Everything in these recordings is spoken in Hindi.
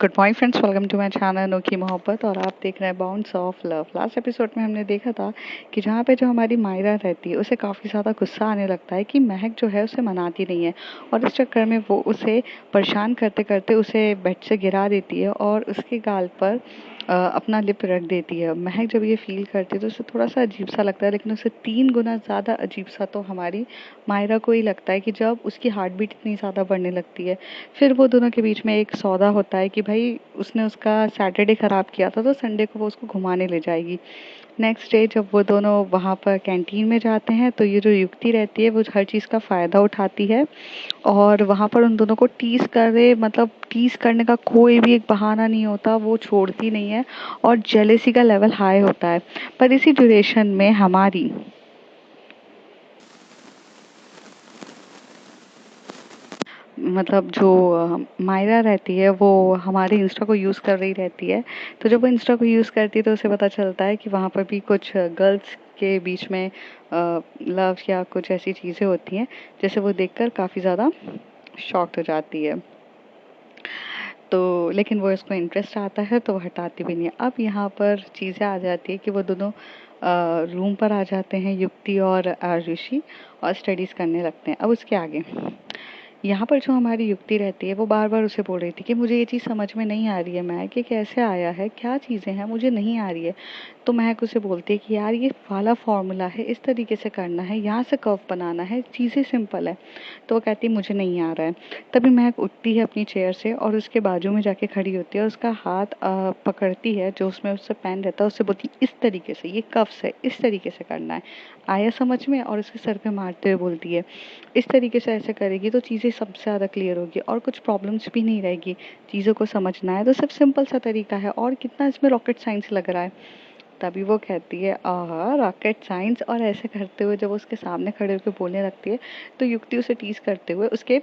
Good morning friends, welcome to my channel Anokhi Mohabbat. और आप देख रहे हैं bounce of love. Last episode में हमने देखा था कि जहाँ पे जो हमारी मायरा रहती है उसे काफ़ी ज़्यादा गुस्सा आने लगता है कि महक जो है उसे मनाती नहीं है, और इस चक्कर में वो उसे परेशान करते करते उसे बेड से गिरा देती है और उसके गाल पर अपना लिप रख देती है। महक जब ये फील करती है तो उसे थोड़ा सा अजीब सा लगता है, लेकिन उसे 3 गुना ज़्यादा अजीब सा तो हमारी मायरा को ही लगता है कि जब उसकी हार्ट बीट इतनी ज़्यादा बढ़ने लगती है। फिर वो दोनों के बीच में एक सौदा होता है कि भाई उसने उसका सैटरडे ख़राब किया था तो संडे को वो उसको घुमाने ले जाएगी। नेक्स्ट डे जब वो दोनों वहाँ पर कैंटीन में जाते हैं तो ये जो युक्ति रहती है वो हर चीज़ का फ़ायदा उठाती है और वहाँ पर उन दोनों को टीज़ करे, मतलब टीज़ करने का कोई भी एक बहाना नहीं होता, वो छोड़ती नहीं है और जेलेसी का लेवल हाई होता है। पर इसी ड्यूरेशन में हमारी मतलब जो मायरा रहती है वो हमारे इंस्टा को यूज़ कर रही रहती है। तो जब वो इंस्टा को यूज़ करती है तो उसे पता चलता है कि वहाँ पर भी कुछ गर्ल्स के बीच में लव या कुछ ऐसी चीज़ें होती हैं, जैसे वो देखकर काफ़ी ज़्यादा शॉक्ड हो जाती है। तो लेकिन वो इसको इंटरेस्ट आता है तो वो हटाती भी नहीं है। अब यहाँ पर चीज़ें आ जाती है कि वो दोनों रूम पर आ जाते हैं, युक्ति और ऋषि, और स्टडीज़ करने लगते हैं। अब उसके आगे यहाँ पर जो हमारी युक्ति रहती है वो बार बार उसे बोल रही थी कि मुझे ये चीज़ समझ में नहीं आ रही है महक, ये कैसे आया है, क्या चीज़ें हैं, मुझे नहीं आ रही है। तो महक उसे बोलती है कि यार ये वाला फॉर्मूला है, इस तरीके से करना है, यहाँ से कर्व बनाना है, चीज़ें सिंपल है। तो वो कहती है मुझे नहीं आ रहा है। तभी महक उठती है अपनी चेयर से और उसके बाजू में जाके खड़ी होती है और उसका हाथ पकड़ती है जो उसमें उससे पेन रहता है, उससे बोलती है इस तरीके से, ये कफ्स है, इस तरीके से करना है, आया समझ में। और उसके सर पे मारते हुए बोलती है इस तरीके से ऐसे करेगी तो चीज़ें सबसे ज़्यादा क्लियर होगी और कुछ प्रॉब्लम्स भी नहीं रहेगी। चीज़ों को समझना है तो सब सिंपल सा तरीका है, और कितना इसमें रॉकेट साइंस लग रहा है। तभी वो कहती है आहा रॉकेट साइंस, और ऐसे करते हुए जब वो उसके सामने खड़े होकर बोलने लगती है तो युक्ति उसे टीज करते हुए उसके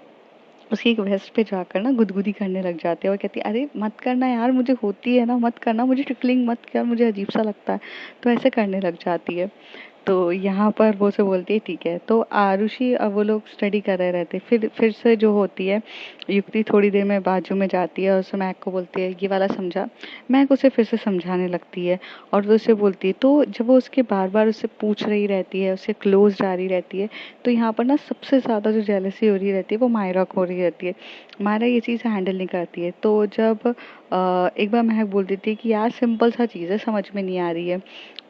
उसकी एक वेस्ट पे जाकर ना गुदगुदी करने लग जाती है और कहती है अरे मत करना यार, मुझे होती है ना, मत करना, मुझे टिकलिंग मत कर, मुझे अजीब सा लगता है। तो ऐसे करने लग जाती है। तो यहाँ पर वो से बोलती है ठीक है। तो आरुषि अब वो लोग स्टडी कर रहे रहते, फिर से जो होती है युक्ति थोड़ी देर में बाजू में जाती है और उसे महक को बोलती है ये वाला समझा। महक उसे फिर से समझाने लगती है और वो उसे बोलती है, तो जब वो उसके बार बार उससे पूछ रही रहती है, उससे क्लोज जा रही रहती है, तो यहाँ पर ना सबसे ज़्यादा जो जेलसी हो रही रहती है वो मायरा को हो रही रहती है। मायरा ये चीज़ हैंडल नहीं करती है। तो जब एक बार महक बोल देती है कि यार सिंपल सा चीज़ है, समझ में नहीं आ रही है,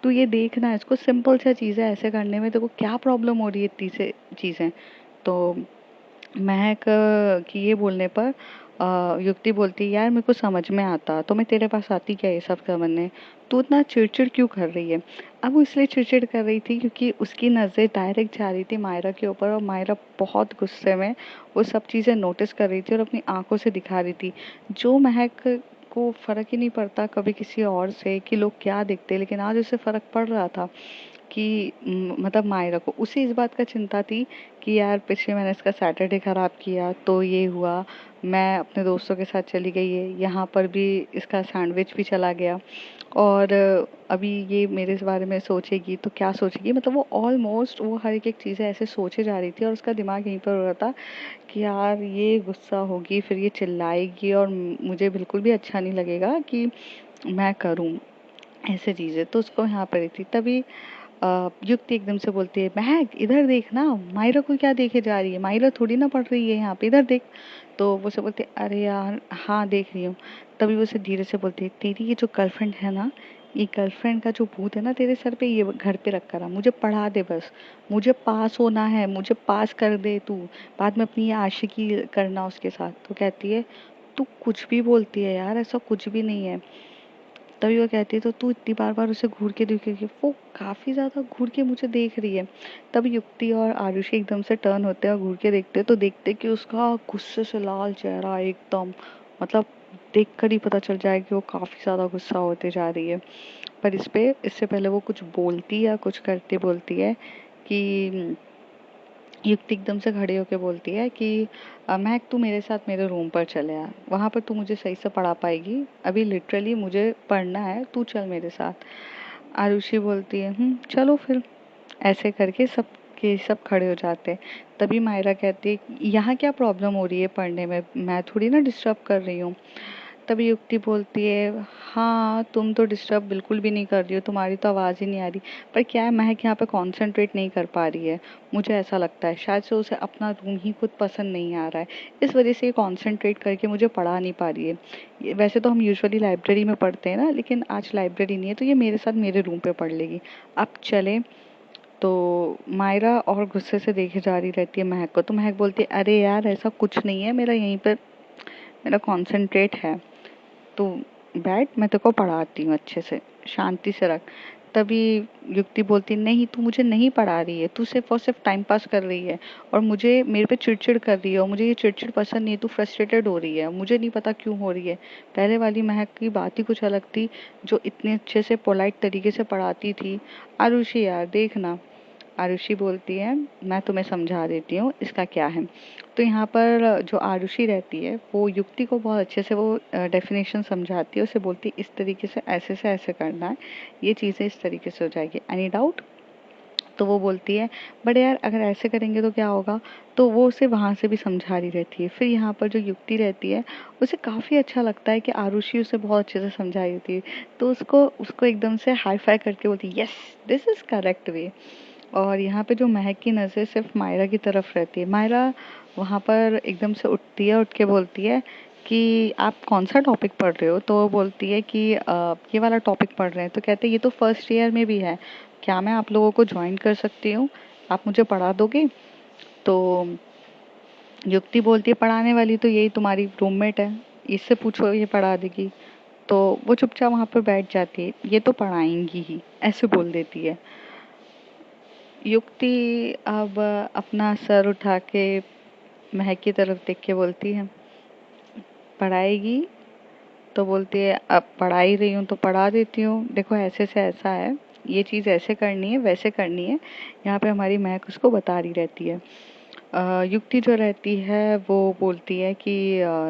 तू ये देखना, इसको सिंपल सा चीज़ है, ऐसे करने में तेरे को क्या प्रॉब्लम हो रही है इतनी से चीज़ें। तो महक की ये बोलने पर युक्ति बोलती है यार मेरे को समझ में आता तो मैं तेरे पास आती क्या ये सब करने, तू इतना चिड़चिड़ क्यों कर रही है। अब वो इसलिए चिड़चिड़ कर रही थी क्योंकि उसकी नज़र डायरेक्ट जा रही थी मायरा के ऊपर और मायरा बहुत गुस्से में वो सब चीज़ें नोटिस कर रही थी और अपनी आंखों से दिखा रही थी। जो महक को फ़र्क ही नहीं पड़ता कभी किसी और से कि लोग क्या देखते, लेकिन आज उसे फ़र्क पड़ रहा था कि मतलब मायरा को उसे इस बात का चिंता थी कि यार पिछले मैंने इसका सैटरडे ख़राब किया तो ये हुआ, मैं अपने दोस्तों के साथ चली गई है, यहाँ पर भी इसका सैंडविच भी चला गया, और अभी ये मेरे इस बारे में सोचेगी तो क्या सोचेगी। मतलब वो ऑलमोस्ट वो हर एक चीज़ें ऐसे सोचे जा रही थी और उसका दिमाग यहीं पर हो रहा था कि यार ये गुस्सा होगी, फिर ये चिल्लाएगी और मुझे बिल्कुल भी अच्छा नहीं लगेगा कि मैं करूँ ऐसे चीज़ें। तो उसको यहाँ पर ही थी। तभी युक्ति एकदम से बोलती है महक इधर देख ना, मायरा को क्या देखे जा रही है, मायरा थोड़ी ना पढ़ रही है यहाँ पे, इधर देख। तो वो से बोलती है अरे यार हाँ देख रही हूँ। तभी वो से धीरे से बोलती है तेरी ये जो गर्लफ्रेंड है ना, ये गर्लफ्रेंड का जो भूत है ना तेरे सर पे, ये घर पे रख कर आ, मुझे पढ़ा दे बस, मुझे पास होना है, मुझे पास कर दे तू, बाद में अपनी ये आशिकी करना उसके साथ। तो कहती है तू कुछ भी बोलती है यार, ऐसा कुछ भी नहीं है। तभी वो कहती है तो तू इतनी बार बार उसे घूर के देखेगी, वो काफी ज्यादा घूर के मुझे देख रही है। तब युक्ति और आरुषि एकदम से टर्न होते हैं और घूर के देखते हैं तो देखते हैं कि उसका गुस्से से लाल चेहरा एकदम, मतलब देख कर ही पता चल जाए कि वो काफी ज्यादा गुस्सा होते जा रही है। पर इससे पहले वो कुछ बोलती या कुछ करती बोलती है कि युक्ति एकदम से खड़ी होकर बोलती है कि महक तू मेरे साथ मेरे रूम पर चले आ, वहाँ पर तू मुझे सही से पढ़ा पाएगी, अभी लिटरली मुझे पढ़ना है, तू चल मेरे साथ। आरुषि बोलती है चलो फिर। ऐसे करके सब के सब खड़े हो जाते हैं। तभी मायरा कहती है यहाँ क्या प्रॉब्लम हो रही है पढ़ने में, मैं थोड़ी ना डिस्टर्ब कर रही हूँ। तभी युक्ति बोलती है, हाँ तुम तो डिस्टर्ब बिल्कुल भी नहीं कर रही हो, तुम्हारी तो आवाज़ ही नहीं आ रही। पर क्या है, महक यहाँ पे कंसंट्रेट नहीं कर पा रही है, मुझे ऐसा लगता है शायद से उसे अपना रूम ही खुद पसंद नहीं आ रहा है, इस वजह से ये कंसंट्रेट करके मुझे पढ़ा नहीं पा रही है। वैसे तो हम यूजुअली लाइब्रेरी में पढ़ते हैं ना, लेकिन आज लाइब्रेरी नहीं है तो ये मेरे साथ मेरे रूम पे पढ़ लेगी। अब चले। तो मायरा और गुस्से से देखे जा रही रहती है महक को, तो महक बोलती है, अरे यार ऐसा कुछ नहीं है, मेरा यहीं पर मेरा कंसंट्रेट है, तू बैठ, मैं तेरे को पढ़ाती हूँ अच्छे से, शांति से रख। तभी युक्ति बोलती, नहीं तू मुझे नहीं पढ़ा रही है, तू सिर्फ और सिर्फ टाइम पास कर रही है और मुझे मेरे पे चिड़चिड़ कर रही है, और मुझे ये चिड़चिड़ पसंद नहीं है, तू फ्रस्ट्रेटेड हो रही है, मुझे नहीं पता क्यों हो रही है। पहले वाली महक की बात ही कुछ अलग थी, जो इतने अच्छे से पोलाइट तरीके से पढ़ाती थी। आरुषि यार देखना। आरुषि बोलती है, मैं तुम्हें समझा देती हूँ इसका क्या है। तो यहाँ पर जो आरुषि रहती है वो युक्ति को बहुत अच्छे से वो डेफिनेशन समझाती है, उसे बोलती है इस तरीके से ऐसे करना है, ये चीज़ें इस तरीके से हो जाएगी, एनी डाउट। तो वो बोलती है, बट यार अगर ऐसे करेंगे तो क्या होगा। तो वो उसे वहाँ से भी समझा रही रहती है। फिर यहाँ पर जो युक्ति रहती है उसे काफ़ी अच्छा लगता है कि आरुषि उसे बहुत अच्छे से समझा रही थी, तो उसको उसको एकदम से हाई फाई करके बोलती है, yes this is correct way. और यहाँ पे जो महक की नज़र सिर्फ मायरा की तरफ रहती है। मायरा वहाँ पर एकदम से उठती है, उठ के बोलती है कि आप कौन सा टॉपिक पढ़ रहे हो। तो वो बोलती है कि ये वाला टॉपिक पढ़ रहे हैं। तो कहते हैं ये तो फर्स्ट ईयर में भी है, क्या मैं आप लोगों को ज्वाइन कर सकती हूँ, आप मुझे पढ़ा दोगे। तो युक्ति बोलती है, पढ़ाने वाली तो यही तुम्हारी रूममेट है, इससे पूछो ये पढ़ा देगी। तो वो चुपचाप वहाँ पर बैठ जाती है, ये तो पढ़ाएंगी ही, ऐसे बोल देती है। युक्ति अब अपना सर उठा के महक की तरफ देख के बोलती है, पढ़ाएगी। तो बोलती है, अब पढ़ा ही रही हूँ तो पढ़ा देती हूँ, देखो ऐसे से ऐसा है, ये चीज़ ऐसे करनी है वैसे करनी है। यहाँ पे हमारी महक उसको बता रही रहती है। युक्ति जो रहती है वो बोलती है कि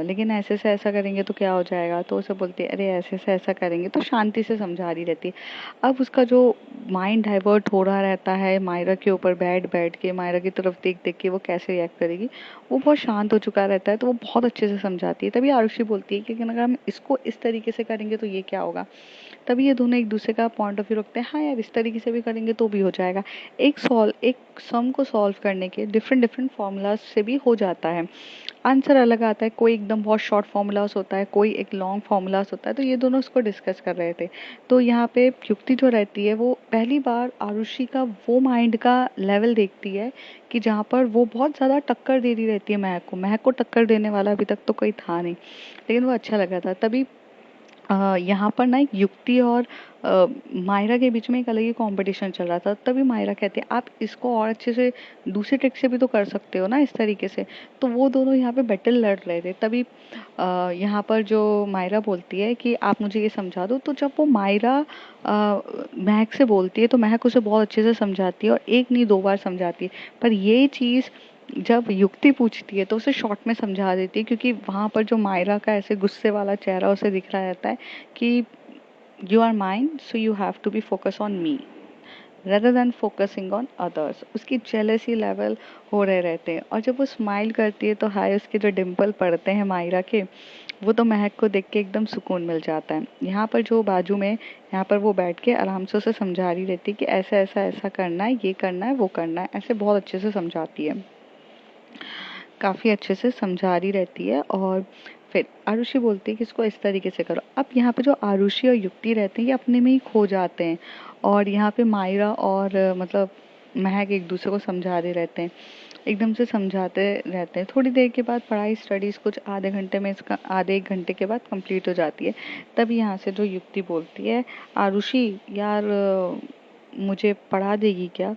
लेकिन ऐसे से ऐसा करेंगे तो क्या हो जाएगा। तो उसे बोलती है, अरे ऐसे से ऐसा करेंगे, तो शांति से समझा रही रहती है। अब उसका जो माइंड डाइवर्ट हो रहा रहता है मायरा के ऊपर, बैठ बैठ के मायरा की तरफ देख देख के वो कैसे रिएक्ट करेगी, वो बहुत शांत हो चुका रहता है। तो वो बहुत अच्छे से समझाती है। तभी आरुषि बोलती है कि अगर हम इसको इस तरीके से करेंगे तो ये क्या होगा। तभी ये दोनों एक दूसरे का पॉइंट ऑफ व्यू रखते हैं, हाँ यार इस तरीके से भी करेंगे तो भी हो जाएगा। एक सम को सॉल्व करने के डिफरेंट डिफरेंट फॉर्मूलाज से भी हो जाता है, आंसर अलग आता है। कोई एकदम बहुत शॉर्ट फॉर्मूलाज होता है, कोई एक लॉन्ग फॉर्मूलाज होता है। तो ये दोनों उसको डिस्कस कर रहे थे। तो यहाँ पे युक्ति जो रहती है वो पहली बार आरुषि का वो माइंड का लेवल देखती है कि जहाँ पर वो बहुत ज़्यादा टक्कर दे रही रहती है महक को। महक को टक्कर देने वाला अभी तक तो कोई था नहीं, लेकिन वो अच्छा लगा था। तभी यहाँ पर ना एक युक्ति और मायरा के बीच में एक अलग ही कंपटीशन चल रहा था। तभी मायरा कहती है, आप इसको और अच्छे से दूसरे ट्रिक से भी तो कर सकते हो ना इस तरीके से। तो वो दोनों यहाँ पे बैटल लड़ रहे थे। तभी यहाँ पर जो मायरा बोलती है कि आप मुझे ये समझा दो। तो जब वो मायरा महक से बोलती है तो महक उसे बहुत अच्छे से समझाती है, और एक नहीं दो बार समझाती है। पर ये चीज़ जब युक्ति पूछती है तो उसे शॉर्ट में समझा देती है, क्योंकि वहाँ पर जो मायरा का ऐसे गुस्से वाला चेहरा उसे दिख रहा रहता है कि you are mine so you have to be focus on me rather than focusing on others। उसकी जेलसी लेवल हो रहे रहते हैं। और जब वो स्माइल करती है तो हाय उसके जो डिम्पल पड़ते हैं मायरा के, वो तो महक को देख के एकदम सुकून मिल जाता है। यहाँ पर जो बाजू में यहाँ पर वो बैठ के आराम से उसे समझा रही रहती है कि ऐसा ऐसा ऐसा करना है, ये करना है, वो करना है, ऐसे बहुत अच्छे से समझाती है, काफ़ी अच्छे से समझा रही रहती है। और फिर आरुषि बोलती है कि इसको इस तरीके से करो। अब यहाँ पे जो आरुषि और युक्ति रहते हैं ये अपने में ही खो जाते हैं, और यहाँ पे मायरा और मतलब महक एक दूसरे को समझा रहे रहते हैं, एकदम से समझाते रहते हैं। थोड़ी देर के बाद पढ़ाई स्टडीज़ कुछ आधे घंटे में इसका आधे एक घंटे के बाद कंप्लीट हो जाती है। तब यहाँ से जो युक्ति बोलती है, आरुषि यार मुझे पढ़ा देगी क्या।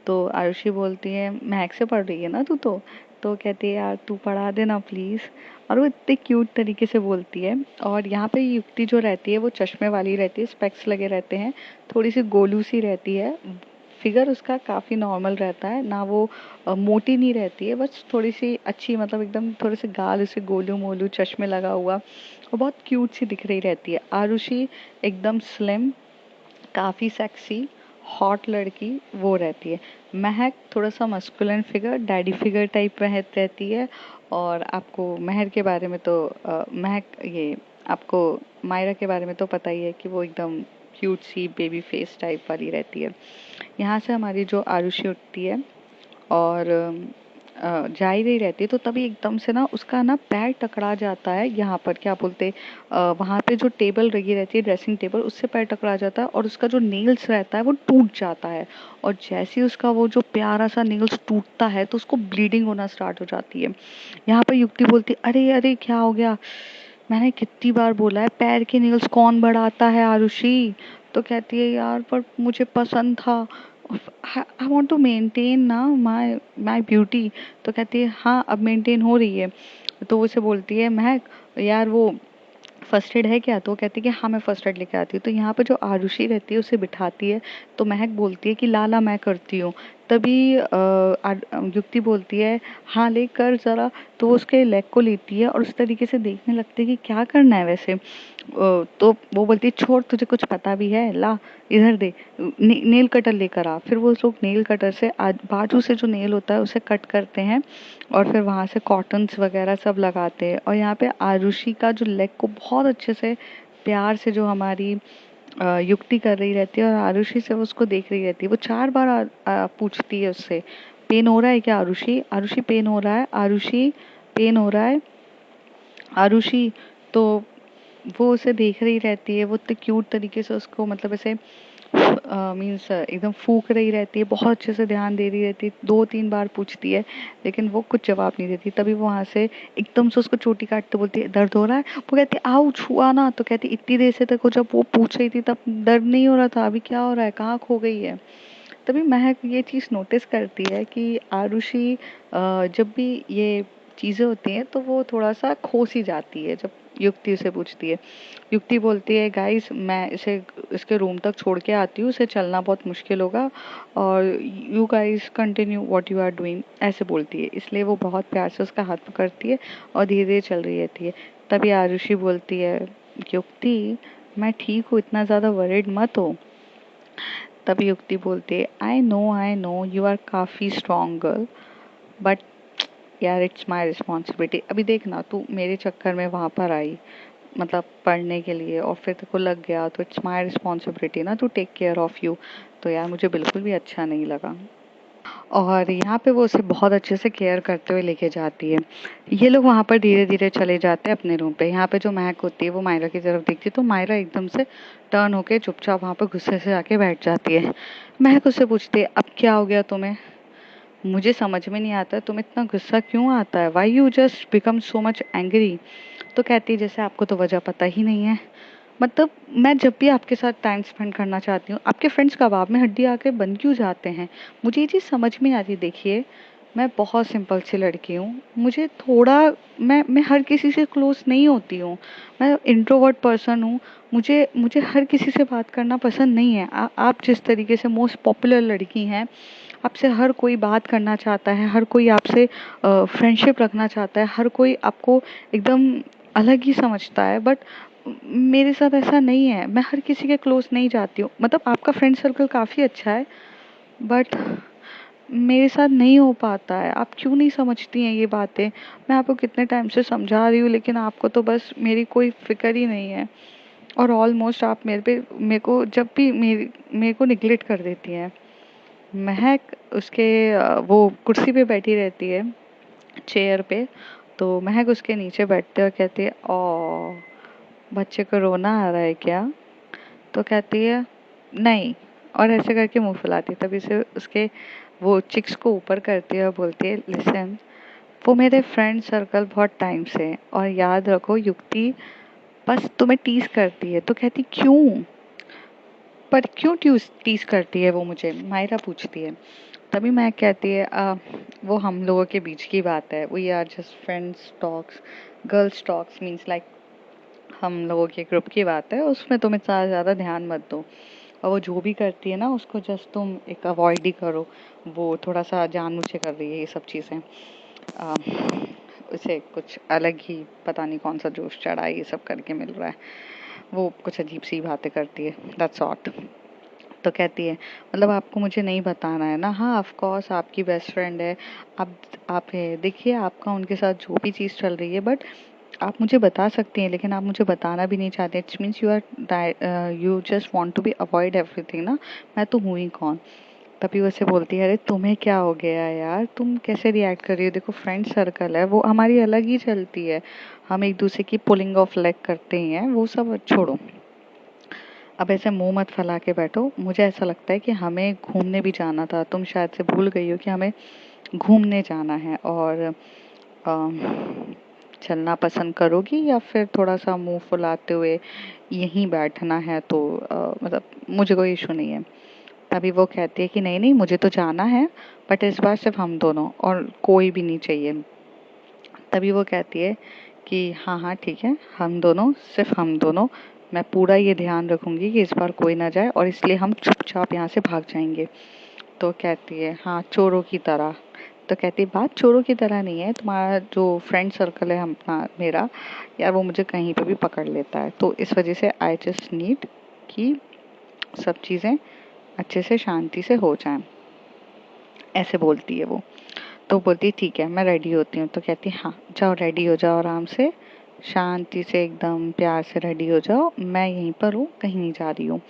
तो आरुषि बोलती है, महक से पढ़ रही है ना तू तो कहती है, यार तू पढ़ा देना प्लीज़। और वो इतने क्यूट तरीके से बोलती है। और यहाँ पे युक्ति जो रहती है वो चश्मे वाली रहती है, स्पेक्स लगे रहते हैं, थोड़ी सी गोलू सी रहती है, फिगर उसका काफ़ी नॉर्मल रहता है ना, वो मोटी नहीं रहती है, बस थोड़ी सी अच्छी, मतलब एकदम थोड़े से गाल उसे गोलू मोलू, चश्मे लगा हुआ, और बहुत क्यूट सी दिख रही रहती है। आरुषि एकदम स्लिम, काफ़ी सेक्सी, हॉट लड़की वो रहती है। महक थोड़ा सा masculine figure, daddy figure type रहती है। और आपको महक के बारे में तो महक ये आपको मायरा के बारे में तो पता ही है कि वो एकदम क्यूट सी बेबी फेस टाइप वाली रहती है। यहाँ से हमारी जो आरुषि उठती है और जा ही रही रहती है, तो तभी एकदम से ना उसका ना पैर टकरा जाता है, यहाँ पर क्या बोलते वहाँ पे जो टेबल लगी रहती है, ड्रेसिंग टेबल, उससे पैर टकरा जाता है और उसका जो नेल्स रहता है वो टूट जाता है। और जैसे ही उसका वो जो प्यारा सा नेल्स टूटता है तो उसको ब्लीडिंग होना स्टार्ट हो जाती है। यहाँ पर युक्ति बोलती है, अरे अरे क्या हो गया, मैंने कितनी बार बोला है पैर के नेल्स कौन बढ़ाता है आरुषि। तो कहती है, यार पर मुझे पसंद था, आई वॉन्ट टू मेंटेन ना माई माई ब्यूटी। तो कहती है, हाँ अब मेंटेन हो रही है। तो वो उसे बोलती है, महक यार वो फर्स्ट एड है क्या? तो वो कहती है कि हाँ मैं फर्स्ट एड लेके आती हूँ। तो यहाँ पर जो आरुषि रहती है उसे बिठाती है, तो महक बोलती है कि लाला मैं करती हूँ। तभी युक्ति बोलती है, हाँ ले कर ज़रा। तो वो उसके लेग को लेती है और उस तरीके से देखने लगती है कि क्या करना है वैसे। तो वो बोलती है, छोड़ तुझे कुछ पता भी है, ला इधर दे, नेल कटर लेकर आ। फिर वो लोग नेल कटर से बाजू से जो नेल होता है उसे कट करते हैं और फिर वहाँ से कॉटन्स वगैरह सब लगाते हैं। और यहाँ पे आरुषि का जो लेग को बहुत अच्छे से प्यार से जो हमारी युक्ति कर रही रहती है और आरुषि से वो उसको देख रही रहती है। वो 4 बार पूछती है उससे, पेन हो रहा है क्या आरुषि? आरुषि पेन हो रहा है? आरुषि पेन हो रहा है? आरुषि। तो वो उसे देख रही रहती है, वो इतने क्यूट तरीके से उसको मतलब ऐसे मीन्स एकदम फूक रही रहती है, बहुत अच्छे से ध्यान दे रही रहती है, 2-3 बार पूछती है लेकिन वो कुछ जवाब नहीं देती। तभी वो वहाँ से एकदम से उसको चोटी काटते बोलती है, दर्द हो रहा है? वो कहती है, आओ छुआ ना। तो कहती, इतनी देर से तक वो जब वो पूछ रही थी तब दर्द नहीं हो रहा था, अभी क्या हो रहा है, कहाँ खो गई है? तभी महक ये चीज़ नोटिस करती है कि आरुषि जब भी ये चीज़ें होती हैं तो वो थोड़ा सा खो सी जाती है। जब युक्ति उसे पूछती है, युक्ति बोलती है, गाइस मैं इसे इसके रूम तक छोड़ के आती हूँ, इसे चलना बहुत मुश्किल होगा और you guys continue what you are doing, ऐसे बोलती है। इसलिए वो बहुत प्यार से उसका हाथ पकड़ती है और धीरे धीरे चल रही रहती है। तभी आरुषि बोलती है, युक्ति मैं ठीक हूँ, इतना ज़्यादा वरिड मत हो। तभी युक्ति बोलती है, आई नो यू आर काफ़ी स्ट्रॉन्ग गर्ल, बट यार इट्स माई रिस्पॉन्सिबिलिटी। अभी देखना तू मेरे चक्कर में वहाँ पर आई, मतलब पढ़ने के लिए, और फिर तेरे को लग गया, तो इट्स माई रिस्पॉन्सिबिलिटी ना to take care of you. तो यार मुझे बिल्कुल भी अच्छा नहीं लगा। और यहाँ पे वो उसे बहुत अच्छे से केयर करते हुए लेके जाती है। ये लोग वहाँ पर धीरे धीरे चले जाते हैं अपने रूम पे। यहाँ पे जो महक होती है वो मायरा की तरफ देखती है, तो मायरा एकदम से टर्न होके चुपचाप वहाँ पर गुस्से से आके बैठ जाती है। महक उससे पूछती है, अब क्या हो गया तुम्हें? मुझे समझ में नहीं आता तुम्हें इतना गुस्सा क्यों आता है, why you just become so much angry. तो कहती है, जैसे आपको तो वजह पता ही नहीं है, मतलब मैं जब भी आपके साथ टाइम स्पेंड करना चाहती हूँ आपके फ्रेंड्स कबाब में हड्डी आके बन क्यों जाते हैं, मुझे ये चीज़ समझ में आती। देखिए मैं बहुत सिंपल सी लड़की हूँ, मुझे थोड़ा मैं हर किसी से क्लोज नहीं होती हूँ, मैं इंट्रोवर्ट पर्सन हूँ। मुझे मुझे हर किसी से बात करना पसंद नहीं है। आप जिस तरीके से मोस्ट पॉपुलर लड़की हैं, आपसे हर कोई बात करना चाहता है, हर कोई आपसे फ्रेंडशिप रखना चाहता है, हर कोई आपको एकदम अलग ही समझता है, बट मेरे साथ ऐसा नहीं है। मैं हर किसी के क्लोज नहीं जाती हूँ, मतलब आपका फ्रेंड सर्कल काफ़ी अच्छा है बट मेरे साथ नहीं हो पाता है। आप क्यों नहीं समझती हैं ये बातें? मैं आपको कितने टाइम से समझा रही हूँ लेकिन आपको तो बस मेरी कोई फिक्र ही नहीं है। और ऑलमोस्ट आप मेरे को जब भी मेरे को निगलेक्ट कर देती हैं। महक उसके वो कुर्सी पे बैठी रहती है, चेयर पे। तो महक उसके नीचे बैठते और कहती है, ओ बच्चे को रोना आ रहा है क्या? तो कहती है, नहीं, और ऐसे करके मुंह फुलाती है। तभी से उसके वो चिक्स को ऊपर करती है और बोलती है, लिसन, वो मेरे फ्रेंड सर्कल बहुत टाइम से हैं और याद रखो युक्ति बस तुम्हें टीज करती है। तो कहती, क्यों? पर क्यों टीज करती है वो मुझे? मायरा पूछती है। तभी मैं कहती है, वो हम लोगों के बीच की बात है, we are just friends talks, girls talks, means like हम लोगों के ग्रुप की बात है, उसमें तुम इतना ज़्यादा ध्यान मत दो। और वो जो भी करती है ना उसको जस्ट तुम एक अवॉइड ही करो, वो थोड़ा सा जानबूझ के कर रही है ये सब चीज़ें। उसे कुछ अलग ही पता नहीं कौन सा जोश चढ़ा है, ये सब करके मिल रहा है, वो कुछ अजीब सी बातें करती है, दैट्स ऑट। तो कहती है, मतलब आपको मुझे नहीं बताना है ना? हाँ ऑफ कोर्स आपकी बेस्ट फ्रेंड है, आप है, देखिए आपका उनके साथ जो भी चीज़ चल रही है, बट आप मुझे बता सकती हैं, लेकिन आप मुझे बताना भी नहीं चाहते। It's means you just want to be avoid everything ना। मैं तो हूँ ही कौन। तभी वो ऐसे बोलती है, अरे तुम्हें क्या हो गया यार, तुम कैसे रिएक्ट कर रही हो? देखो फ्रेंड सर्कल है, वो हमारी अलग ही चलती है, हम एक दूसरे की पुलिंग ऑफ लेग करते ही हैं, वो सब छोड़ो। अब ऐसे मुंह मत फैला के बैठो। मुझे ऐसा लगता है कि हमें घूमने भी जाना था, तुम शायद से भूल गई हो कि हमें घूमने जाना है। और चलना पसंद करोगी या फिर थोड़ा सा मुंह फुलाते हुए यहीं बैठना है? तो मतलब मुझे कोई इशू नहीं है। तभी वो कहती है कि नहीं नहीं, मुझे तो जाना है, बट इस बार सिर्फ हम दोनों और कोई भी नहीं चाहिए। तभी वो कहती है कि हाँ हाँ ठीक है, हम दोनों, सिर्फ हम दोनों। मैं पूरा ये ध्यान रखूंगी कि इस बार कोई ना जाए, और इसलिए हम चुपचाप यहाँ से भाग जाएंगे। तो कहती है हाँ, चोरों की तरह। तो कहती है बात चोरों की तरह नहीं है, तुम्हारा जो फ्रेंड सर्कल है हम अपना मेरा, यार वो मुझे कहीं पे भी पकड़ लेता है। तो इस वजह से आई जस्ट नीड कि सब चीज़ें अच्छे से शांति से हो जाएं। ऐसे बोलती है वो। तो बोलती है ठीक है, मैं रेडी होती हूँ। तो कहती है हाँ जाओ, रेडी हो जाओ, आराम से शांति से एकदम प्यार से रेडी हो जाओ, मैं यहीं पर हूँ, कहीं नहीं जा रही हूँ।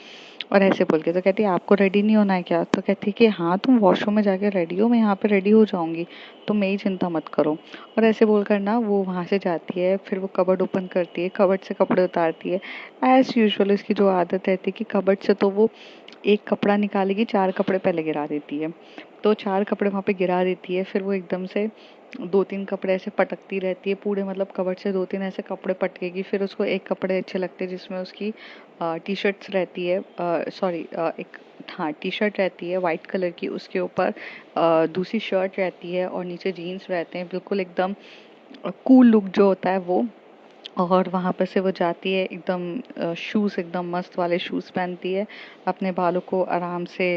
और ऐसे बोल के तो कहती है आपको रेडी नहीं होना है क्या? तो कहती है कि हाँ, तुम वॉशरूम में जाके रेडी हो, मैं यहाँ पे रेडी हो जाऊंगी, तुम मेरी चिंता मत करो। और ऐसे बोलकर ना वो वहाँ से जाती है, फिर वो कबर्ड ओपन करती है, कबर्ड से कपड़े उतारती है। एज यूजुअल उसकी जो आदत रहती है कि कबर्ड से तो वो एक कपड़ा निकालेगी, चार कपड़े पहले गिरा देती है। तो चार कपड़े वहाँ पे गिरा देती है, फिर वो एकदम से दो तीन कपड़े ऐसे पटकती रहती है पूरे, मतलब कबर्ड से दो तीन ऐसे कपड़े पटकेगी। फिर उसको एक कपड़े अच्छे लगते हैं जिसमें उसकी टी शर्ट्स रहती है, सॉरी एक, हाँ टी शर्ट रहती है वाइट कलर की, उसके ऊपर दूसरी शर्ट रहती है और नीचे जीन्स रहते हैं, बिल्कुल एकदम कूल लुक जो होता है वो। और वहाँ पर से वो जाती है, एकदम शूज़ एकदम मस्त वाले शूज़ पहनती है, अपने बालों को आराम से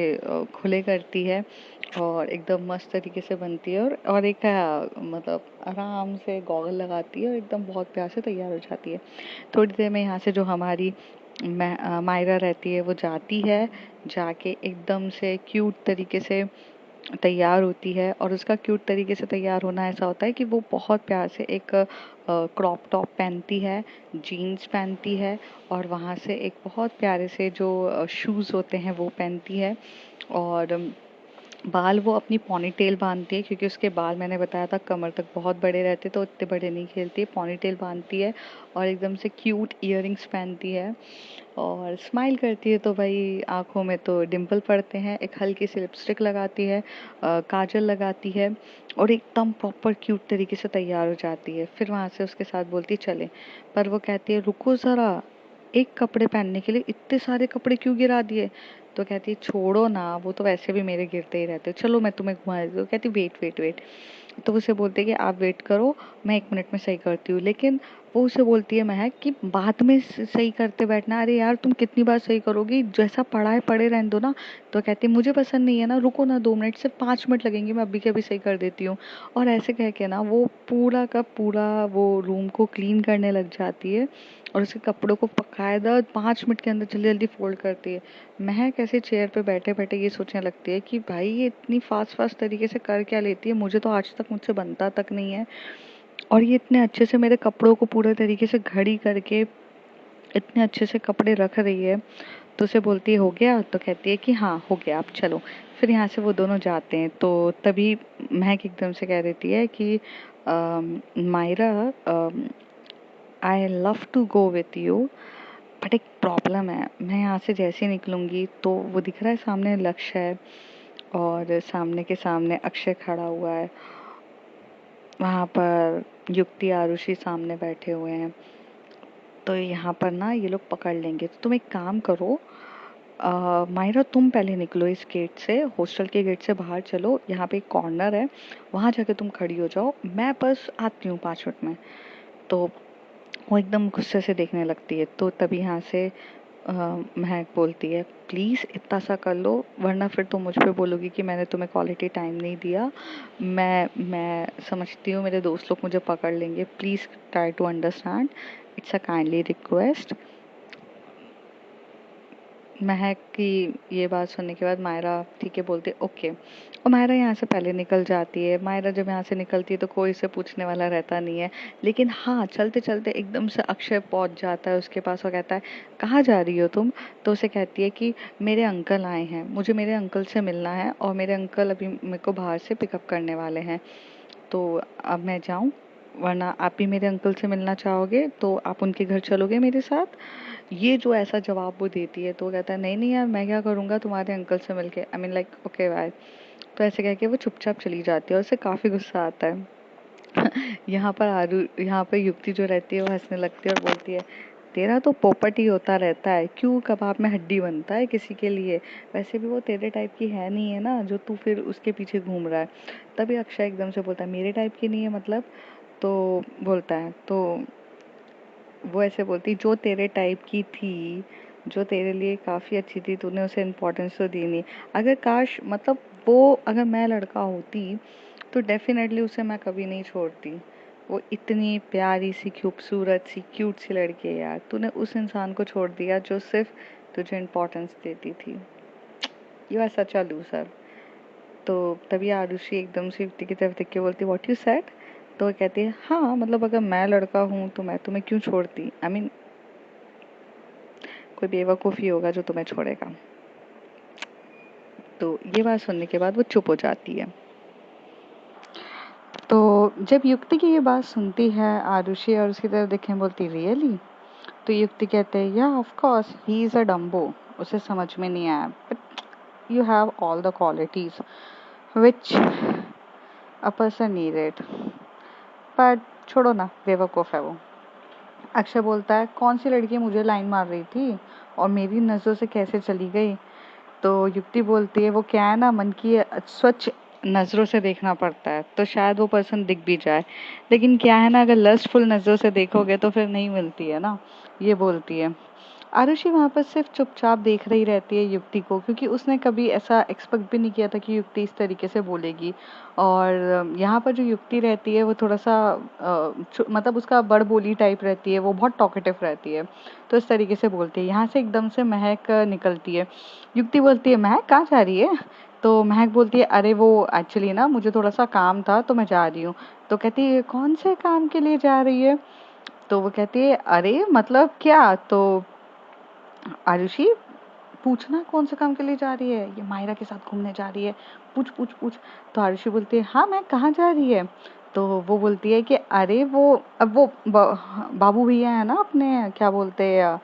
खुले करती है और एकदम मस्त तरीके से बनती है। और एक मतलब आराम से गॉगल लगाती है और एकदम बहुत प्यार से तैयार हो जाती है। थोड़ी देर में यहाँ से जो हमारी मायरा रहती है वो जाती है, जाके एकदम से क्यूट तरीके से तैयार होती है। और उसका क्यूट तरीके से तैयार होना ऐसा होता है कि वो बहुत प्यार से एक क्रॉप टॉप पहनती है, जीन्स पहनती है, और वहाँ से एक बहुत प्यारे से जो शूज़ होते हैं वो पहनती है। और बाल वो अपनी पोनी टेल बांधती है, क्योंकि उसके बाल मैंने बताया था कमर तक बहुत बड़े रहते, तो इतने बड़े नहीं खेलती, पोनी टेल बांधती है और एकदम से क्यूट इयररिंग्स पहनती है और स्माइल करती है। तो भाई आंखों में तो डिम्पल पड़ते हैं, एक हल्की सी लिपस्टिक लगाती है, काजल लगाती है और एकदम प्रॉपर क्यूट तरीके से तैयार हो जाती है। फिर वहाँ से उसके साथ बोलती है चले, पर वो कहती है रुको ज़रा, एक कपड़े पहनने के लिए इतने सारे कपड़े क्यों गिरा दिए? तो कहती है छोड़ो ना, वो तो वैसे भी मेरे गिरते ही रहते, चलो मैं तुम्हें घुमा देती हूँ। कहती वेट वेट वेट। तो उसे बोलते हैं कि आप वेट करो, मैं एक मिनट में सही करती हूँ। लेकिन वो उसे बोलती है महक कि बाद में सही करते बैठना। अरे यार तुम कितनी बार सही करोगी, जैसा पड़ा है पड़े रहने दो ना। तो कहती है मुझे पसंद नहीं है ना, रुको ना 2 मिनट, सिर्फ 5 मिनट लगेंगे, मैं अभी के अभी सही कर देती हूँ। और ऐसे कह के ना वो पूरा का पूरा वो रूम को क्लीन करने लग जाती है और उसके कपड़ों को बकायदा 5 मिनट के अंदर जल्दी जल्दी फोल्ड करती है। महक ऐसे चेयर पे बैठे बैठे ये सोचने लगती है कि भाई ये इतनी फास्ट फास्ट तरीके से कर क्या लेती है, मुझे तो आज तक मुझसे बनता तक नहीं है। और ये इतने अच्छे से मेरे कपड़ों को पूरे तरीके से घड़ी करके इतने अच्छे से कपड़े रख रही है। तो उसे बोलती है हो गया? तो कहती है कि हाँ हो गया, आप चलो। फिर यहाँ से वो दोनों जाते हैं। तो तभी महक एकदम से कह देती है कि Myra, I love to go with you, but एक प्रॉब्लम है, मैं यहाँ से जैसे निकलूंगी तो वो दिख रहा है सामने लक्ष्य है और सामने के सामने अक्षय खड़ा हुआ है, वहाँ पर युक्ति आरुषि सामने बैठे हुए हैं, तो यहाँ पर ना ये लोग पकड़ लेंगे। तो तुम एक काम करो, मायरा तुम पहले निकलो इस गेट से, हॉस्टल के गेट से बाहर चलो, यहाँ पे एक कॉर्नर है, वहाँ जाके तुम खड़ी हो जाओ, मैं बस आती हूँ 5 मिनट में। तो वो एकदम गुस्से से देखने लगती है। तो तभी यहाँ से महक बोलती है प्लीज़ इतना सा कर लो, वरना फिर तुम मुझ पे बोलोगी कि मैंने तुम्हें क्वालिटी टाइम नहीं दिया। मैं समझती हूँ मेरे दोस्त लोग मुझे पकड़ लेंगे, please try to understand, it's a kindly request. Mahak की ये बात सुनने के बाद मायरा ठीक है बोलती है ओके, और मायरा यहाँ से पहले निकल जाती है। मायरा जब यहाँ से निकलती है तो कोई इसे पूछने वाला रहता नहीं है, लेकिन हाँ चलते चलते एकदम से अक्षय पहुँच जाता है उसके पास और कहता है कहाँ जा रही हो तुम? तो उसे कहती है कि मेरे अंकल आए हैं, मुझे मेरे अंकल से मिलना है और मेरे अंकल अभी मेरे को बाहर से पिकअप करने वाले हैं, तो अब मैं जाऊँ? वरना आप भी मेरे अंकल से मिलना चाहोगे तो आप उनके घर चलोगे मेरे साथ? ये जो ऐसा जवाब वो देती है तो वो कहता है नहीं नहीं यार, मैं क्या करूँगा तुम्हारे अंकल से मिलके, I mean like okay bye. तो ऐसे कह के वो चुपचाप चली जाती है और उसे काफ़ी गुस्सा आता है। यहाँ पर युक्ति जो रहती है वो हंसने लगती है और बोलती है तेरा तो पोपट ही होता रहता है, क्यों कबाब में हड्डी बनता है किसी के लिए? वैसे भी वो तेरे टाइप की है नहीं है ना, जो तू फिर उसके पीछे घूम रहा है। तभी अक्षय एकदम से बोलता है मेरे टाइप की नहीं है मतलब? तो बोलता है तो वो ऐसे बोलती जो तेरे टाइप की थी, जो तेरे लिए काफ़ी अच्छी थी, तूने उसे इम्पोर्टेंस तो दी नहीं। अगर काश मतलब वो अगर मैं लड़का होती तो डेफिनेटली उसे मैं कभी नहीं छोड़ती। वो इतनी प्यारी सी खूबसूरत सी क्यूट सी लड़की है यार, तूने उस इंसान को छोड़ दिया जो सिर्फ तुझे इम्पोर्टेंस देती थी। You are such a loser. तो तभी आरुषि एकदम से युक्ति की तरफ देख के बोलती व्हाट यू सेड? तो वो कहती है हाँ मतलब अगर मैं लड़का हूँ तो मैं तुम्हें क्यों छोड़ती, आई मीन कोई बेवकूफ़ ही होगा जो तुम्हें छोड़ेगा। तो ये बात सुनने के बाद वो चुप हो जाती है। तो जब युक्ति की ये बात सुनती है आरुषि और उसकी तरफ देखे बोलती रियली? तो युक्ति कहते हैं या of course he is a Dumbo, उसे समझ में नहीं आया, but you have all the qualities which a person needed. पर छोड़ो ना, बेवकूफ़ है वो। अक्षय बोलता है कौन सी लड़की मुझे लाइन मार रही थी और मेरी नज़रों से कैसे चली गई? तो युक्ति बोलती है वो क्या है ना, मन की स्वच्छ नज़रों से देखना पड़ता है तो शायद वो पर्सन दिख भी जाए, लेकिन क्या है ना अगर लस्टफुल नज़रों से देखोगे तो फिर नहीं मिलती है ना, ये बोलती है। आरुषि वहाँ पर सिर्फ चुपचाप देख रही रहती है युक्ति को, क्योंकि उसने कभी ऐसा एक्सपेक्ट भी नहीं किया था कि युक्ति इस तरीके से बोलेगी। और यहाँ पर जो युक्ति रहती है वो थोड़ा सा मतलब उसका बड़ बोली टाइप रहती है, वो बहुत टॉकेटिव रहती है, तो इस तरीके से बोलती है। यहाँ से एकदम से महक निकलती है। युक्ति बोलती है महक कहाँ जा रही है? तो महक बोलती है अरे वो एक्चुअली ना मुझे थोड़ा सा काम था तो मैं जा रही हूँ। तो कहती है कौन से काम के लिए जा रही है? तो वो कहती है अरे मतलब क्या? तो आरुषि पूछना कौन से काम के लिए जा रही है? ये मायरा के साथ घूमने जा रही है, पूछ पूछ पूछ। तो आरुषि बोलती है हाँ मैं कहाँ जा रही है? तो वो बोलती है कि अरे वो अब वो बाबू भैया है ना अपने क्या बोलते हैं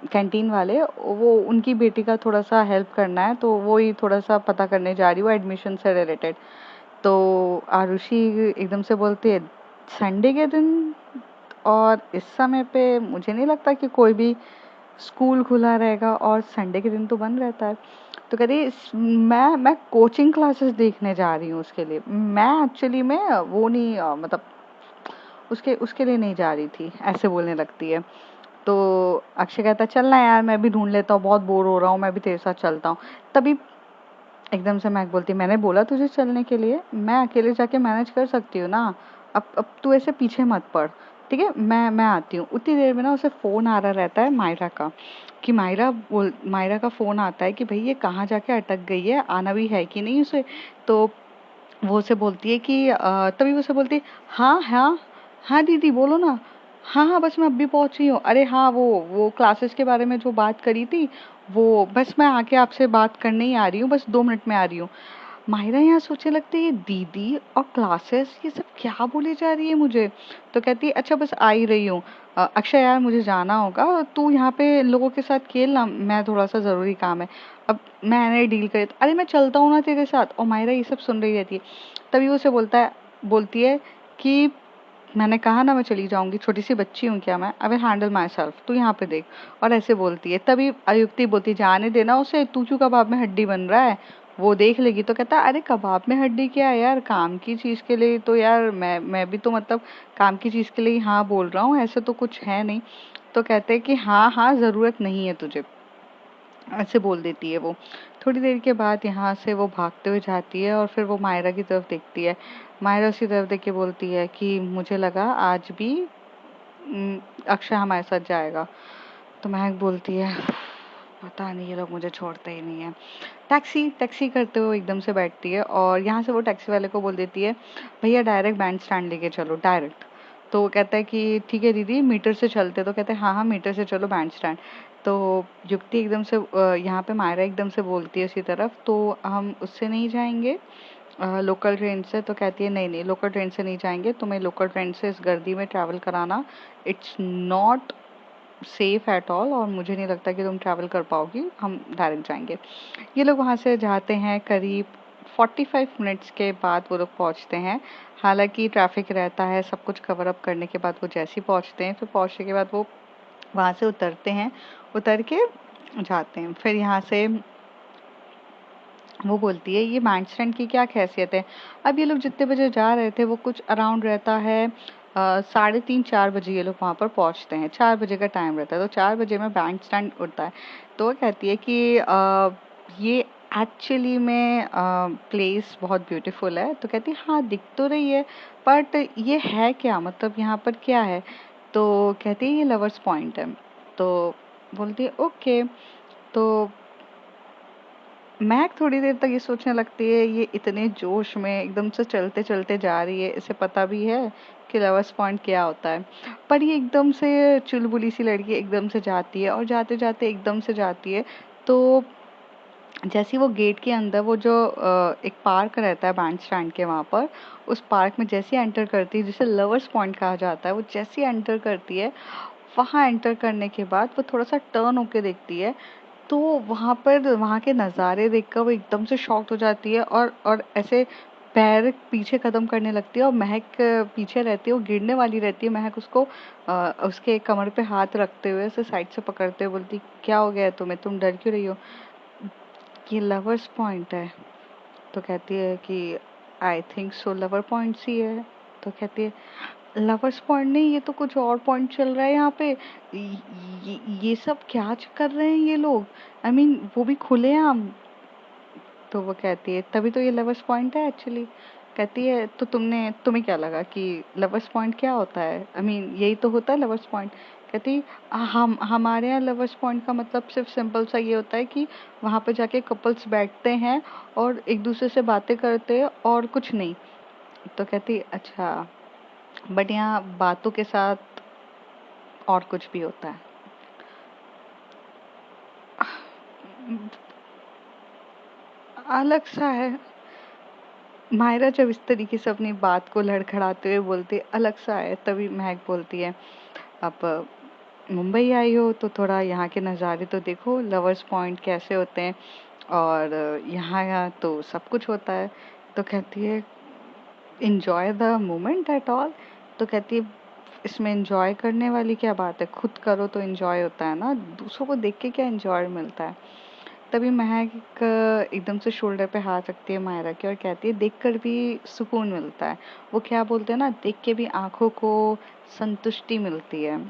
कैंटीन वाले, वो उनकी बेटी का थोड़ा सा हेल्प करना है तो वो ही थोड़ा सा पता करने जा रही हूँ एडमिशन से रिलेटेड। तो आरुषि एकदम से बोलती है संडे के दिन और इस समय पे मुझे नहीं लगता कि कोई भी स्कूल खुला रहेगा और संडे के दिन तो बंद रहता है। तो कह रही मैं कोचिंग क्लासेस देखने जा रही हूँ उसके लिए, मैं एक्चुअली में वो नहीं मतलब उसके उसके लिए नहीं जा रही थी, ऐसे बोलने लगती है। तो अक्षय कहता है चलना यार मैं भी ढूंढ लेता हूँ, बहुत बोर हो रहा हूँ, मैं भी तेरे साथ चलता हूँ। तभी एकदम से महक बोलती मैंने बोला तुझे चलने के लिए, मैं अकेले जाके मैनेज कर सकती हूँ ना, अब तू ऐसे पीछे मत पड़, ठीक है मैं आती हूँ। उतनी देर में ना उसे फ़ोन आ रहा रहता है मायरा का, कि मायरा का फ़ोन आता है कि भाई ये कहाँ जाके अटक गई है, आना भी है कि नहीं उसे। तो वो उसे बोलती है कि तभी वो उसे बोलती है हाँ हाँ हाँ दीदी बोलो ना। हाँ हाँ बस मैं अभी पहुंची हूँ, अरे हाँ वो क्लासेस के बारे में जो बात करी थी वो बस मैं आके आपसे बात करने ही आ रही हूँ, बस 2 मिनट में आ रही हूँ। माहिरा यहाँ सोचने लगती है दीदी और क्लासेस ये सब क्या बोले जा रही है मुझे। तो कहती है अच्छा बस आ ही रही हूँ। अक्षय यार मुझे जाना होगा, तू यहाँ पे इन लोगों के साथ खेल ना, मैं थोड़ा सा ज़रूरी काम है, अब मैंने डील करे। अरे मैं चलता हूँ ना तेरे साथ। और माहिरा ये सब सुन रही रहती है। तभी उसे बोलती है कि मैंने कहा ना मैं चली जाऊंगी, छोटी सी बच्ची हूँ क्या मैं, I will handle my self, तू यहाँ पे देख। और ऐसे बोलती है। तभी अयुक्ति बोलती जाने देना उसे, तू क्यों कबाब में हड्डी बन रहा है, वो देख लेगी। तो कहता अरे कबाब में हड्डी क्या है यार, काम की चीज़ के लिए तो यार मैं भी तो मतलब काम की चीज़ के लिए हाँ बोल रहा हूँ, ऐसे तो कुछ है नहीं। तो कहते हैं कि हाँ हाँ ज़रूरत नहीं है तुझे, ऐसे बोल देती है वो। थोड़ी देर के बाद यहाँ से वो भागते हुए जाती है और फिर वो मायरा की तरफ देखती है। मायरा उसकी तरफ देख के बोलती है कि मुझे लगा आज भी अक्षय हमारे साथ जाएगा। तो महक बोलती है पता नहीं ये लोग मुझे छोड़ते ही नहीं है। टैक्सी टैक्सी करते हुए एकदम से बैठती है और यहाँ से वो टैक्सी वाले को बोल देती है, भैया डायरेक्ट बैंड स्टैंड लेके चलो डायरेक्ट। तो वो कहता है कि ठीक है दीदी मीटर से चलते। तो कहते हैं हाँ हाँ मीटर से चलो बैंड स्टैंड। तो युक्ति एकदम से यहाँ पे मायरा एकदम से बोलती है उसी तरफ, तो हम उससे नहीं जाएंगे लोकल ट्रेन से। तो कहती है नहीं नहीं लोकल ट्रेन से नहीं जाएंगे, तुम्हें लोकल ट्रेन से इस गर्दी में ट्रैवल कराना it's not safe at all, और मुझे नहीं लगता कि तुम ट्रैवल कर पाओगी, हम डायरेक्ट जाएंगे। ये लोग वहाँ से जाते हैं, करीब 45 मिनट्स के बाद वो लोग पहुँचते हैं। हालांकि ट्रैफिक रहता है, सब कुछ कवर अप करने के बाद वो जैसे ही पहुँचते हैं, फिर पहुँचने के बाद वो वहाँ से उतरते हैं, उतर के जाते हैं। फिर यहाँ से वो बोलती है ये बैंड स्टैंड की क्या खासियत है। अब ये लोग जितने बजे जा रहे थे वो कुछ अराउंड रहता है 3:30-4 बजे ये लोग वहाँ पर पहुँचते हैं। 4 बजे का टाइम रहता है, तो 4 बजे में बैंड स्टैंड उड़ता है। तो वो कहती है कि ये एक्चुअली में प्लेस बहुत ब्यूटीफुल है। तो कहती है हाँ दिख तो रही है, बट ये है क्या, मतलब यहाँ पर क्या है। तो कहती है ये लवर्स पॉइंट है। तो बोलती है ओके। तो महक थोड़ी देर तक ये सोचने लगती है ये इतने जोश में एकदम से चलते चलते जा रही है, इसे पता भी है कि लवर्स पॉइंट क्या होता है। पर ये एकदम से चुलबुली सी लड़की एकदम से जाती है और जाते जाते एकदम से जाती है। तो जैसे वो गेट के अंदर वो जो एक पार्क रहता है बैंड स्टैंड के वहाँ पर, उस पार्क में जैसे एंटर करती है, जिसे लवर्स पॉइंट कहा जाता है, वो जैसे एंटर करती है, वहाँ एंटर करने के बाद वो थोड़ा सा टर्न होके देखती है। तो वहाँ पर वहाँ के नज़ारे देखकर वो एकदम से शॉक्ड हो जाती है और ऐसे पैर पीछे कदम करने लगती है, और महक पीछे रहती है, वो गिरने वाली रहती है। महक उसको उसके कमर पे हाथ रखते हुए उसे साइड से पकड़ते हुए बोलती क्या हो गया है तुम्हें, तुम डर क्यों रही हो। ये लवर्स पॉइंट है। तो कहती है कि I think so lover point ही है। तो कहती है लवर्स पॉइंट नहीं, ये तो कुछ और पॉइंट चल रहा है यहाँ पे। ये सब क्या कर रहे हैं ये लोग, आई मीन वो भी खुलेआम। तो वो कहती है तभी तो ये लवर्स पॉइंट है एक्चुअली। कहती है तो तुम्हें क्या लगा कि लवर्स पॉइंट क्या होता है, आई मीन यही तो होता है लवर्स पॉइंट। कहती हम हमारे यहाँ लवर्स पॉइंट का मतलब सिर्फ सिंपल सा ये होता है कि वहाँ पे जाके कपल्स बैठते हैं और एक दूसरे से बातें करते हैं और कुछ नहीं। तो कहती अच्छा, बट यहाँ बातों के साथ और कुछ भी होता है। अलग सा है। मायरा जब इस तरीके से अपनी बात को लड़खड़ाते हुए बोलती है अलग सा है, तभी महक बोलती है अब मुंबई आई हो तो थोड़ा यहाँ के नज़ारे तो देखो, लवर्स पॉइंट कैसे होते हैं, और यहाँ तो सब कुछ होता है। तो कहती है enjoy the moment at all. तो कहती है इसमें एंजॉय करने वाली क्या बात है, खुद करो तो एंजॉय होता है ना, दूसरों को देख के क्या एंजॉय मिलता है। तभी महक एकदम से शोल्डर पे हाथ रखती है मायरा के और कहती है देखकर भी सुकून मिलता है। वो क्या बोलते हैं ना, देख के भी आंखों को संतुष्टि मिलती है।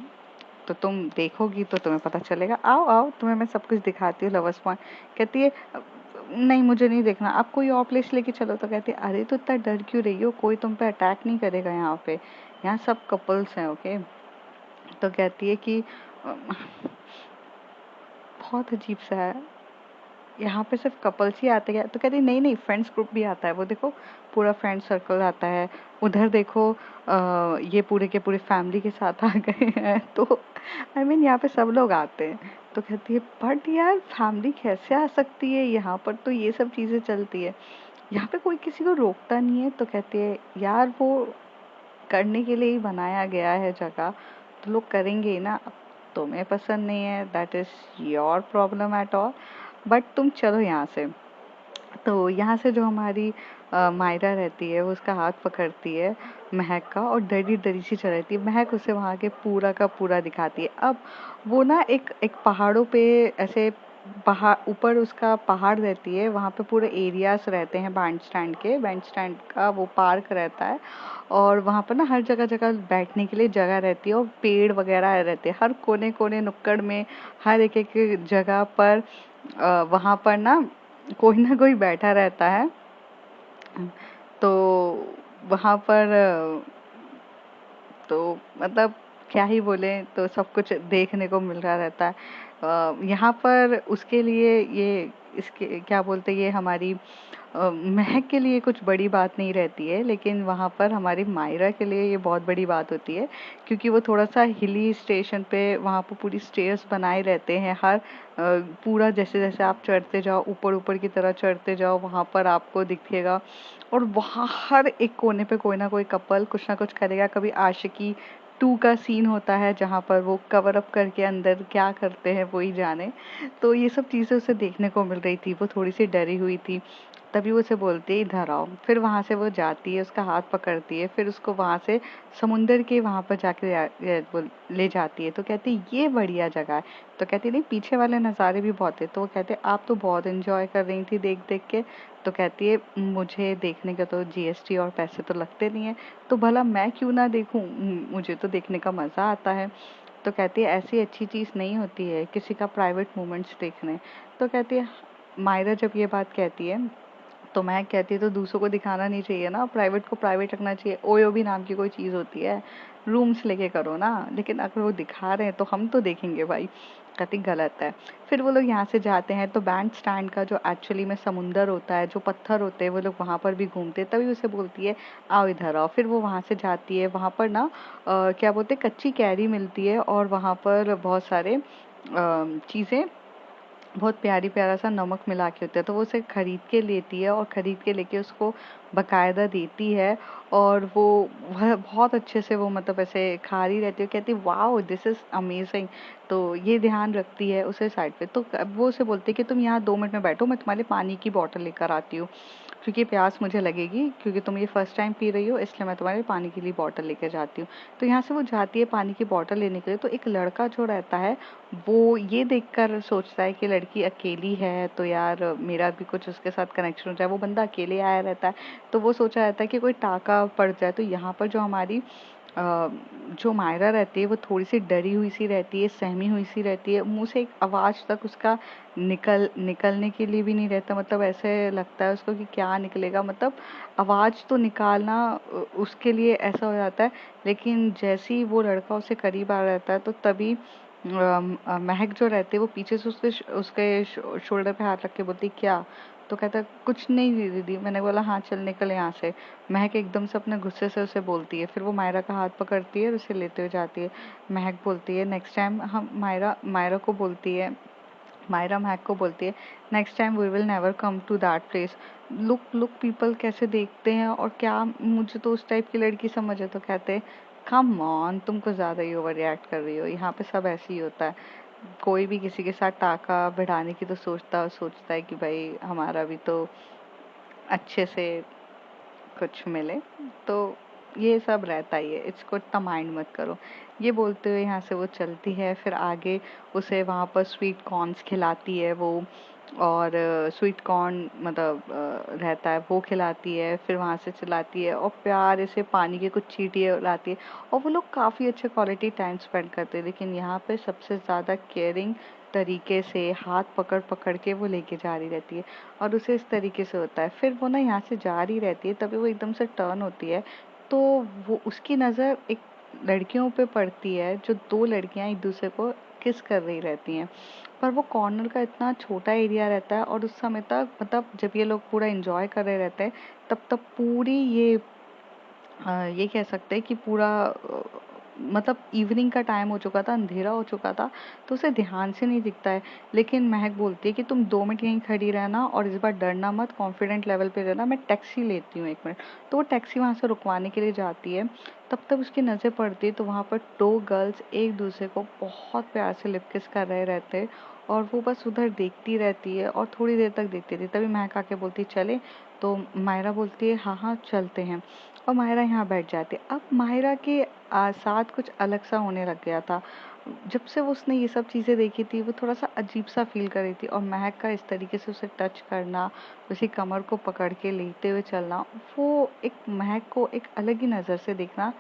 तो तुम देखोगी तो तुम्हें पता चलेगा, आओ आओ तुम्हें मैं सब कुछ दिखाती हूँ लवर्स पॉइंट। कहती है नहीं मुझे नहीं देखना, आप कोई और प्लेस लेके चलो। तो कहती है अरे तो इतना डर क्यों रही हो, कोई तुम पे अटैक नहीं करेगा यहाँ पे, यहाँ सब कपल्स हैं ओके। तो कहती है कि बहुत अजीब सा है, यहाँ पे सिर्फ कपल्स ही आते हैं। तो कहती नहीं नहीं फ्रेंड्स ग्रुप भी आता है, वो देखो पूरा फ्रेंड सर्कल आता है, उधर देखो ये पूरे के पूरे फैमिली के साथ आ गए हैं। तो आई मीन यहाँ पे सब लोग आते हैं। तो कहती है बट यार फैमिली कैसे आ सकती है, यहाँ पर तो ये सब चीज़ें चलती है, यहाँ पे कोई किसी को रोकता नहीं है। तो कहती है यार वो करने के लिए ही बनाया गया है जगह, तो लोग करेंगे ही ना। अब तुम्हें पसंद नहीं है that is your problem at all, but तुम चलो यहाँ से। तो यहाँ से जो हमारी मायरा रहती है वो उसका हाथ पकड़ती है महक का और डरी डरी सी चल रही थी। महक उसे वहाँ के पूरा का पूरा दिखाती है। अब वो ना एक एक पहाड़ों पे ऐसे पहाड़ ऊपर उसका पहाड़ रहती है, वहाँ पे पूरे एरियाज रहते हैं बैंड स्टैंड के, बैंड स्टैंड का वो पार्क रहता है, और वहाँ पर ना हर जगह जगह बैठने के लिए जगह रहती है और पेड़ वगैरह रहते हैं हर कोने कोने नुक्कड़ में, हर एक एक जगह पर वहाँ पर ना कोई ना कोई बैठा रहता है। तो वहाँ पर तो मतलब क्या ही बोले, तो सब कुछ देखने को मिल रहा रहता है। यहाँ पर उसके लिए ये इसके क्या बोलते हैं, ये हमारी महक के लिए कुछ बड़ी बात नहीं रहती है, लेकिन वहाँ पर हमारी मायरा के लिए ये बहुत बड़ी बात होती है, क्योंकि वो थोड़ा सा हिली स्टेशन पे, वहाँ पर पूरी स्टेयर्स बनाए रहते हैं। हर पूरा जैसे जैसे आप चढ़ते जाओ, ऊपर ऊपर की तरह चढ़ते जाओ, वहाँ पर आपको दिखेगा। और वहाँ हर एक कोने पे कोई ना कोई कपल कुछ ना कुछ करेगा। कभी आशिकी 2 का सीन होता है जहाँ पर वो कवर अप करके अंदर क्या करते हैं वो ही जाने। तो ये सब चीज़ें उसे देखने को मिल रही थी। वो थोड़ी सी डरी हुई थी। तभी वो उसे बोलती है इधर आओ। फिर वहाँ से वो जाती है, उसका हाथ पकड़ती है, फिर उसको वहाँ से समुंदर के वहाँ पर जाके वो ले जाती है। तो कहती है ये बढ़िया जगह है। तो कहती नहीं, पीछे वाले नज़ारे भी बहुत है। तो वो कहते आप तो बहुत एंजॉय कर रही थी देख देख के। तो कहती है मुझे देखने का तो जीएसटी और पैसे तो लगते नहीं है, तो भला मैं क्यों ना देखूं, मुझे तो देखने का मज़ा आता है। तो कहती है ऐसी अच्छी चीज़ नहीं होती है किसी का प्राइवेट मोमेंट्स देखने। तो कहती है, मायरा जब ये बात कहती है तो मैं कहती है तो दूसरों को दिखाना नहीं चाहिए ना, प्राइवेट को प्राइवेट रखना चाहिए। ओयो भी नाम की कोई चीज़ होती है, रूम्स लेके करो ना। लेकिन अगर वो दिखा रहे हैं तो हम तो देखेंगे भाई। कहती गलत है। फिर वो लोग यहाँ से जाते हैं तो बैंड स्टैंड का जो एक्चुअली में समुंदर होता है, जो पत्थर होते हैं, वो लोग वहाँ पर भी घूमते हैं। तभी उसे बोलती है आओ इधर आओ। फिर वो वहाँ से जाती है। वहाँ पर ना क्या बोलते हैं, कच्ची कैरी मिलती है और वहाँ पर बहुत सारे चीज़ें, बहुत प्यारी प्यारा सा नमक मिला के होता है। तो वो उसे खरीद के लेती है और खरीद के लेके उसको बकायदा देती है। और वो वह बहुत अच्छे से वो मतलब ऐसे खा रही रहती है। कहती है वाओ दिस इज अमेजिंग। तो ये ध्यान रखती है उसे साइड पे। तो अब वो उसे बोलती है कि तुम यहाँ 2 मिनट में बैठो, मैं तुम्हारे लिए पानी की बॉटल लेकर आती हूँ, क्योंकि प्यास मुझे लगेगी, क्योंकि तुम ये फर्स्ट टाइम पी रही हो, इसलिए मैं तुम्हारे लिए पानी के लिए बॉटल लेकर जाती हूँ। तो यहाँ से वो जाती है पानी की बॉटल लेने के लिए। तो एक लड़का जो रहता है वो ये देखकर सोचता है कि लड़की अकेली है, तो यार मेरा भी कुछ उसके साथ कनेक्शन हो जाए। वो बंदा अकेले आया रहता है, तो वो सोचा रहता है कि कोई टाका पड़ जाए। तो यहाँ पर जो हमारी जो मायरा रहती है वो थोड़ी सी डरी हुई सी रहती है, सहमी हुई सी रहती है। मुंह से एक आवाज तक उसका निकलने के लिए भी नहीं रहता। मतलब ऐसे लगता है उसको कि क्या निकलेगा, मतलब आवाज तो निकालना उसके लिए ऐसा हो जाता है। लेकिन जैसे ही वो लड़का उससे करीब आ जाता है तो तभी महक जो रहती है वो पीछे से उसके शोल्डर पे हाथ रख के बोलती क्या। तो कहता है कुछ नहीं दीदी। मैंने बोला हाँ चल निकल यहाँ से। महक एकदम से अपने गुस्से से उसे बोलती है। फिर वो मायरा का हाथ पकड़ती है और उसे लेते हुए जाती है। महक बोलती है नेक्स्ट टाइम हम मायरा को बोलती है, मायरा महक को बोलती है next time we will never come to that place. Look look people कैसे देखते हैं, और क्या मुझे तो उस टाइप की लड़की समझे। तो कहते हैं कम ऑन तुम कुछ ज़्यादा ही ओवर रिएक्ट कर रही हो, यहाँ पे सब ऐसे ही होता है। कोई भी किसी के साथ टाका बढ़ाने की तो सोचता है कि भाई हमारा भी तो अच्छे से कुछ मिले। तो ये सब रहता ही है, इसको इतना माइंड मत करो। ये बोलते हुए यहाँ से वो चलती है। फिर आगे उसे वहाँ पर स्वीट कॉर्न्स खिलाती है वो, और स्वीट कॉर्न मतलब रहता है वो खिलाती है। फिर वहाँ से चलाती है और प्यार से पानी की कुछ चींटियाँ लाती है। और वो लोग काफ़ी अच्छे क्वालिटी टाइम स्पेंड करते हैं। लेकिन यहाँ पे सबसे ज़्यादा केयरिंग तरीके से हाथ पकड़ पकड़ के वो लेके जा रही रहती है। और उसे इस तरीके से होता है। फिर वो ना यहाँ से जा रही रहती है, तभी वो एकदम से टर्न होती है। तो वो उसकी नज़र एक लड़कियों पे पड़ती है, जो 2 लड़कियां एक दूसरे को किस कर रही रहती हैं। पर वो कॉर्नर का इतना छोटा एरिया रहता है, और उस समय तक मतलब जब ये लोग पूरा एंजॉय कर रहे रहते हैं तब तक पूरी ये कह सकते हैं कि पूरा मतलब इवनिंग का टाइम हो चुका था, अंधेरा हो चुका था। तो उसे ध्यान से नहीं दिखता है। लेकिन महक बोलती है कि तुम 2 मिनट यहीं खड़ी रहना और इस बार डरना मत, कॉन्फिडेंट लेवल पे रहना, मैं टैक्सी लेती हूँ 1 मिनट। तो वो टैक्सी वहाँ से रुकवाने के लिए जाती है। तब तक उसकी नज़र पड़ती है तो वहाँ पर 2 गर्ल्स एक दूसरे को बहुत प्यार से लिप किस कर रहे रहते हैं। और वो बस उधर देखती रहती है और थोड़ी देर तक देखती रहती है। तभी महक आके बोलती है चले। तो मायरा बोलती है हाँ हाँ चलते हैं। और मायरा यहाँ बैठ जाती है। अब मायरा के साथ कुछ अलग सा होने लग गया था। जब से वो उसने ये सब चीज़ें देखी थी वो थोड़ा सा अजीब सा फील कर रही थी। और महक का इस तरीके से उसे टच करना, उसी कमर को पकड़ के लेते हुए चलना, वो एक महक को एक अलग ही नज़र से देखना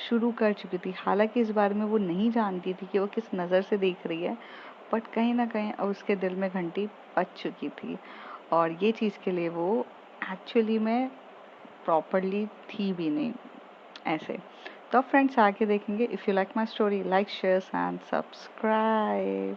शुरू कर चुकी थी। हालांकि इस बारे में वो नहीं जानती थी कि वो किस नज़र से देख रही है, बट कहीं ना कहीं अब उसके दिल में घंटी बज चुकी थी। और ये चीज़ के लिए वो एक्चुअली में प्रॉपरली थी भी नहीं ऐसे। तो फ्रेंड्स आगे देखेंगे। If you like my story like share and subscribe.